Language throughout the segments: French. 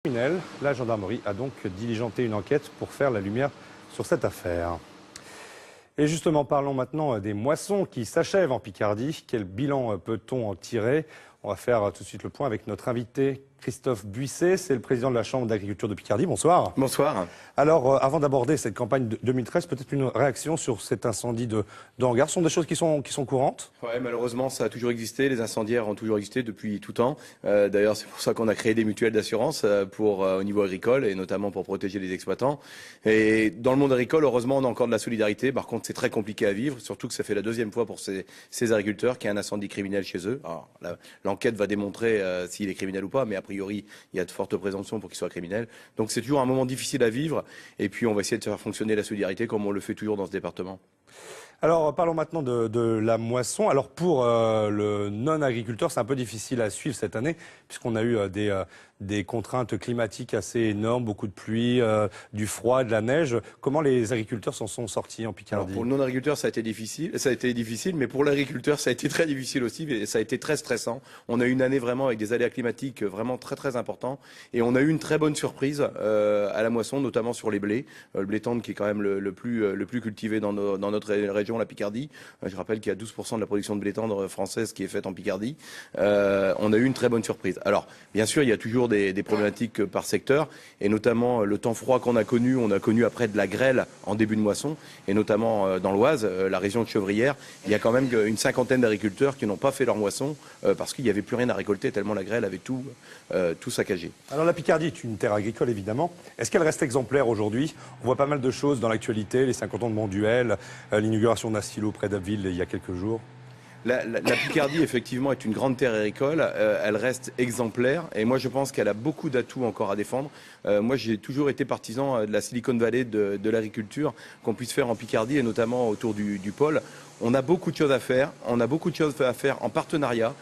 Criminel, la gendarmerie a donc diligenté une enquête pour faire la lumière sur cette affaire. Et justement, parlons maintenant des moissons qui s'achèvent en Picardie. Quel bilan peut-on en tirer? On va faire tout de suite le point avec notre invité Christophe Buisset, c'est le président de la Chambre d'agriculture de Picardie. Bonsoir. Bonsoir. Alors, avant d'aborder cette campagne de 2013, peut-être une réaction sur cet incendie de hangar. Ce sont des choses qui sont courantes? Ouais, malheureusement, ça a toujours existé. Les incendiaires ont toujours existé depuis tout temps. D'ailleurs, c'est pour ça qu'on a créé des mutuelles d'assurance au niveau agricole et notamment pour protéger les exploitants. Et dans le monde agricole, heureusement, on a encore de la solidarité. Par contre, c'est très compliqué à vivre, surtout que ça fait la deuxième fois pour ces agriculteurs qu'il y a un incendie criminel chez eux. Alors, l'enquête va démontrer s'il est criminel ou pas, mais a priori, il y a de fortes présomptions pour qu'il soit criminel. Donc c'est toujours un moment difficile à vivre. Et puis on va essayer de faire fonctionner la solidarité comme on le fait toujours dans ce département. Alors parlons maintenant de la moisson. Alors pour le non-agriculteur, c'est un peu difficile à suivre cette année puisqu'on a eu des contraintes climatiques assez énormes, beaucoup de pluie, du froid, de la neige. Comment les agriculteurs s'en sont sortis en Picardie? Alors pour le non-agriculteur, ça a été difficile, mais pour l'agriculteur, ça a été très difficile aussi, et ça a été très stressant. On a eu une année vraiment avec des aléas climatiques vraiment très importants, et on a eu une très bonne surprise à la moisson, notamment sur les blés, le blé tendre qui est quand même le plus cultivé dans notre région, la Picardie. Je rappelle qu'il y a 12% de la production de blé tendre française qui est faite en Picardie. On a eu une très bonne surprise. Alors, bien sûr, il y a toujours des problématiques par secteur, et notamment le temps froid qu'on a connu. On a connu après de la grêle en début de moisson, et notamment dans l'Oise, la région de Chevrières. Il y a quand même une cinquantaine d'agriculteurs qui n'ont pas fait leur moisson parce qu'il n'y avait plus rien à récolter tellement la grêle avait tout saccagé. Alors la Picardie est une terre agricole évidemment. Est-ce qu'elle reste exemplaire aujourd'hui? On voit pas mal de choses dans l'actualité, les 50 ans de Monduel, l'inauguration d'un silo près d'Abbeville il y a quelques jours. La Picardie, effectivement, est une grande terre agricole. Elle reste exemplaire. Et moi, je pense qu'elle a beaucoup d'atouts encore à défendre. Moi, j'ai toujours été partisan de la Silicon Valley de l'agriculture qu'on puisse faire en Picardie et notamment autour du pôle. On a beaucoup de choses à faire. On a beaucoup de choses à faire en partenariat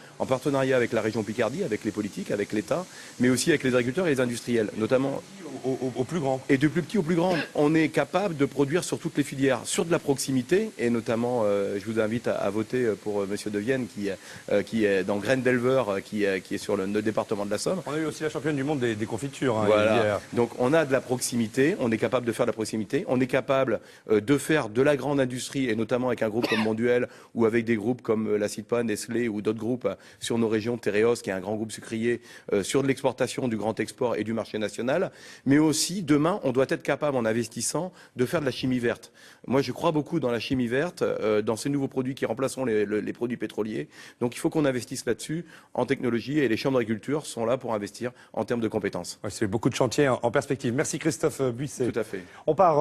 avec la région Picardie, avec les politiques, avec l'État, mais aussi avec les agriculteurs et les industriels, notamment au plus grand. Et du plus petit au plus grand. On est capable de produire sur toutes les filières, sur de la proximité, et notamment, je vous invite à voter pour Monsieur De Vienne, qui est dans Graines d'éleveur, qui est sur le département de la Somme. On a eu aussi la championne du monde des confitures. Voilà. Hier. Donc on a de la proximité, on est capable de faire de la proximité, on est capable de faire de la grande industrie, et notamment avec un groupe comme Monduel, ou avec des groupes comme la Citpa, Nestlé, ou d'autres groupes sur nos régions, Tereos, qui est un grand groupe sucrier, sur de l'exportation, du grand export et du marché national. Mais aussi, demain, on doit être capable, en investissant, de faire de la chimie verte. Moi, je crois beaucoup dans la chimie verte, dans ces nouveaux produits qui remplaceront les produits pétroliers. Donc, il faut qu'on investisse là-dessus, en technologie, et les chambres d'agriculture sont là pour investir en termes de compétences. Ouais, c'est beaucoup de chantiers en perspective. Merci Christophe Buisset. Tout à fait. On part